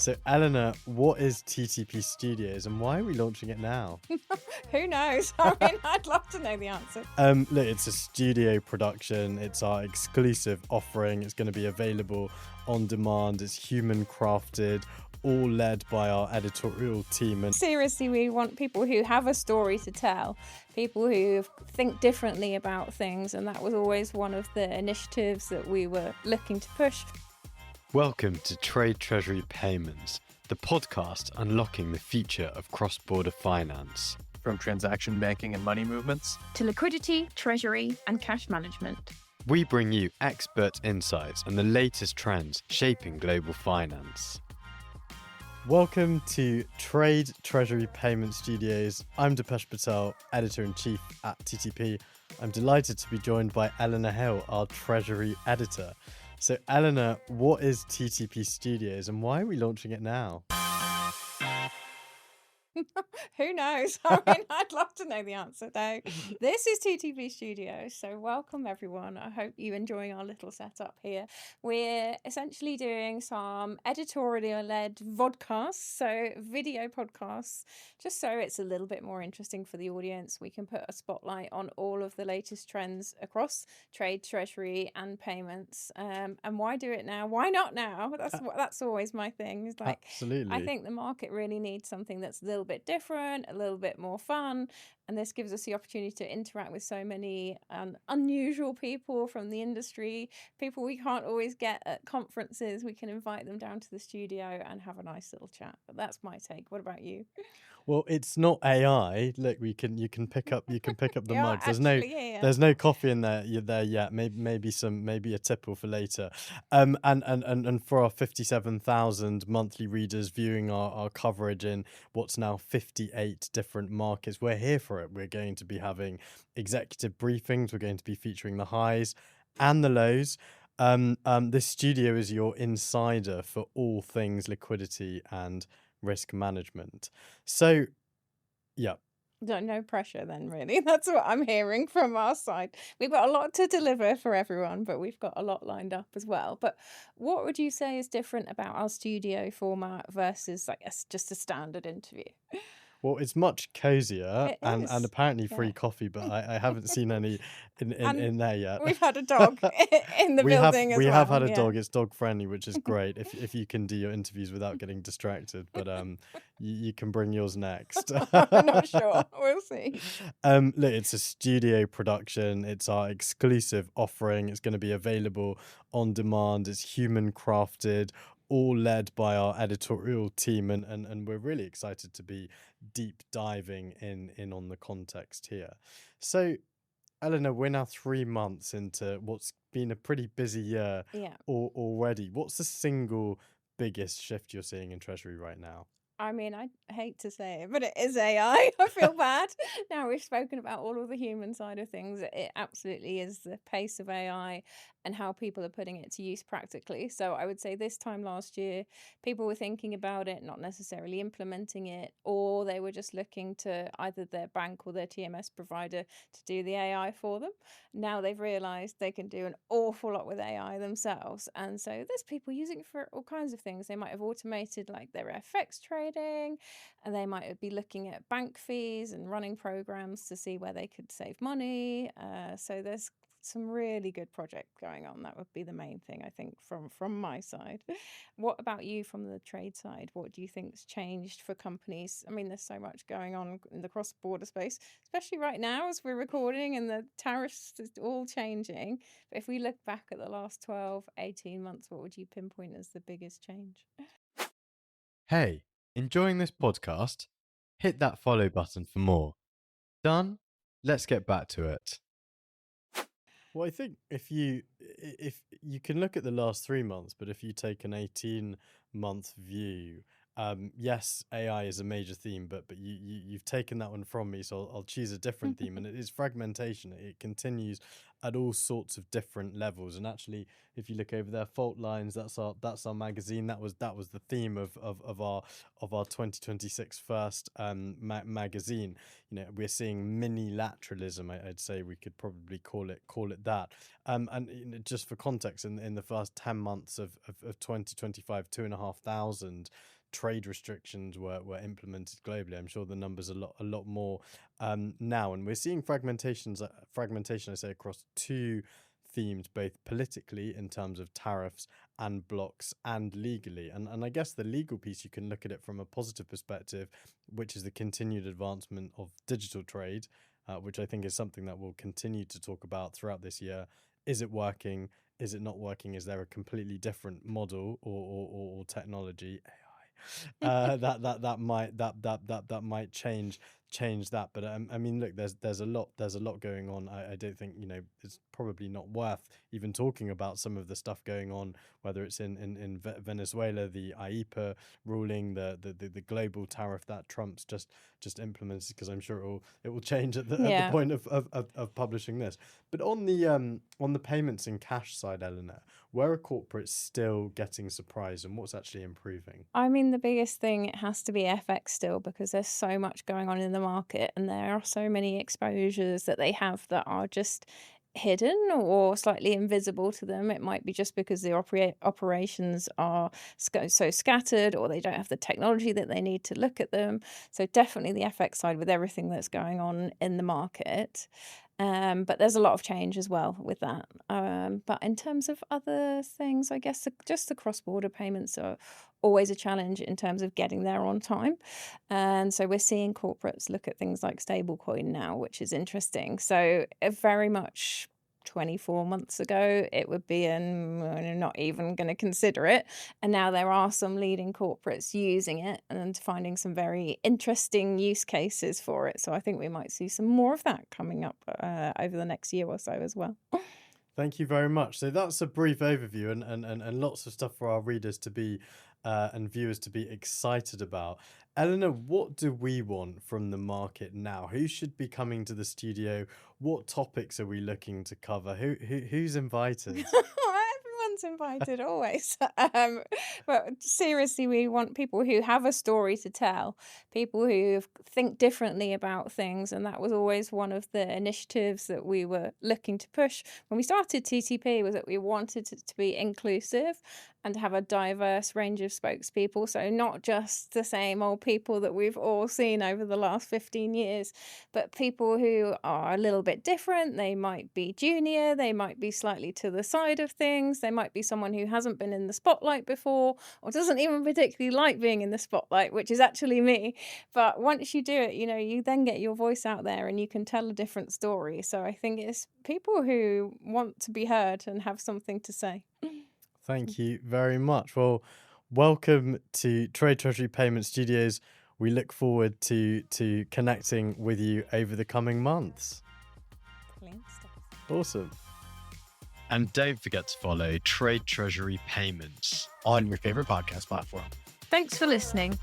So, Eleanor, what is TTP Studios and why are we launching it now? Who knows? I mean, I'd love to know the answer. Look, it's a studio production. It's our exclusive offering. It's going to be available on demand. It's human crafted, all led by our editorial team. And Seriously, we want people who have a story to tell, people who think differently about things, and that was always one of the initiatives that we were looking to push. welcome to Treasury Payments, the podcast unlocking the future of cross-border finance. From transaction banking and money movements to liquidity, treasury, and cash management. We bring you expert insights and the latest trends shaping global finance. Welcome to Treasury Payments Studios. I'm Deepesh Patel, Editor-in-Chief at TTP. I'm delighted to be joined by Eleanor Hill, our Treasury Editor. So Eleanor, what is TTP Studios and why are we launching it now? Who knows? I mean, I'd love to know the answer though. This is TTP Studios, so welcome everyone. I hope you're enjoying our little setup here. We're essentially doing some editorial-led vodcasts, so video podcasts, just so it's a little bit more interesting for the audience. We can put a spotlight on all of the latest trends across trade, treasury, and payments. And why do it now? Why not now? That's always my thing. It's like, Absolutely. I think the market really needs something that's a little bit different, a little bit more fun, and this gives us the opportunity to interact with so many unusual people from the industry, people we can't always get at conferences. We can invite them down to the studio and have a nice little chat. But that's my take. What about you? Well, it's not AI. Look, you can pick up the Yeah, mugs. actually, There's no coffee in there yet. Maybe a tipple for later. And for our 57,000 monthly readers viewing our coverage in what's now 58 different markets, we're here for it. We're going to be having executive briefings. We're going to be featuring the highs and the lows. This studio is your insider for all things liquidity and risk management. So, yeah. No pressure then, really. That's what I'm hearing from our side. We've got a lot to deliver for everyone, but we've got a lot lined up as well. But what would you say is different about our studio format versus, I guess, just a standard interview? Well, it's much cozier It and is. apparently free Yeah. coffee, but I haven't seen any in there yet. We've had a dog in the we building have as we well. have had a yeah. dog. It's dog friendly, which is great if you can do your interviews without getting distracted. But you can bring yours next. I'm not sure. We'll see. Look, it's a studio production. It's our exclusive offering. It's going to be available on demand. It's human crafted, all led by our editorial team, and we're really excited to be deep diving in on the context here. So, Eleanor, we're now 3 months into what's been a pretty busy year Yeah. already. What's the single biggest shift you're seeing in Treasury right now? I mean, I hate to say it, but it is AI. I feel bad. Now we've spoken about all of the human side of things. It absolutely is the pace of AI and how people are putting it to use practically. So I would say this time last year, people were thinking about it, not necessarily implementing it, or they were just looking to either their bank or their TMS provider to do the AI for them. Now they've realized they can do an awful lot with AI themselves. And so there's people using it for all kinds of things. They might have automated like their FX trading, and they might be looking at bank fees and running programs to see where they could save money. So there's some really good projects going on. That would be the main thing, I think, from my side. What about you from the trade side? What do you think's changed for companies? I mean, there's so much going on in the cross-border space, especially right now as we're recording and the tariffs is all changing. But if we look back at the last 12, 18 months, what would you pinpoint as the biggest change? Hey, enjoying this podcast? Hit that follow button for more. Done? Let's get back to it. Well, I think if you can look at the last 3 months, but if you take an 18-month view, Yes, AI is a major theme, but you've taken that one from me, so I'll choose a different theme, and it is fragmentation. It continues at all sorts of different levels, and actually, if you look over there, fault lines. That's our magazine. That was the theme of our 2026 first magazine. You know, we're seeing mini-lateralism. I'd say we could probably call it that. And you know, just for context, in the first 10 months of 2025, 2,500 trade restrictions were implemented globally. I'm sure the number's a lot more now, and we're seeing fragmentation. I say across two themes, both politically in terms of tariffs and blocs, and legally. And I guess the legal piece, you can look at it from a positive perspective, which is the continued advancement of digital trade, which I think is something that we'll continue to talk about throughout this year. Is it working? Is it not working? Is there a completely different model or technology? That might change that. But I mean, look, there's a lot going on. I don't think, you know, it's probably not worth even talking about some of the stuff going on, whether it's in Venezuela, the IEPA ruling, the global tariff that Trump's just implemented, because I'm sure it will change at the point of publishing this. But on the payments and cash side, Eleanor, where are corporates still getting surprised, and what's actually improving? I mean, the biggest thing, it has to be FX still, because there's so much going on in the market and there are so many exposures that they have that are just hidden or slightly invisible to them. It might be just because the operations are so scattered, or they don't have the technology that they need to look at them. So definitely the FX side with everything that's going on in the market. But there's a lot of change as well with that. But in terms of other things, I guess just the cross-border payments are always a challenge in terms of getting there on time. And so we're seeing corporates look at things like stablecoin now, which is interesting. So very much 24 months ago, it would be not even going to consider it. And now there are some leading corporates using it and finding some very interesting use cases for it. So I think we might see some more of that coming up over the next year or so as well. Thank you very much. So that's a brief overview and lots of stuff for our readers to be and viewers to be excited about. Eleanor, what do we want from the market now? Who should be coming to the studio? What topics are we looking to cover? Who's invited? Everyone's invited always. But seriously, we want people who have a story to tell, people who think differently about things. And that was always one of the initiatives that we were looking to push when we started TTP, was that we wanted it to be inclusive and to have a diverse range of spokespeople. So not just the same old people that we've all seen over the last 15 years, but people who are a little bit different. They might be junior, they might be slightly to the side of things, they might be someone who hasn't been in the spotlight before or doesn't even particularly like being in the spotlight, which is actually me. But once you do it, you know, you then get your voice out there and you can tell a different story. So I think it's people who want to be heard and have something to say. Thank you very much. Well, welcome to Treasury Payments Studios. We look forward to connecting with you over the coming months. Awesome. And don't forget to follow Treasury Payments on your favorite podcast platform. Thanks for listening.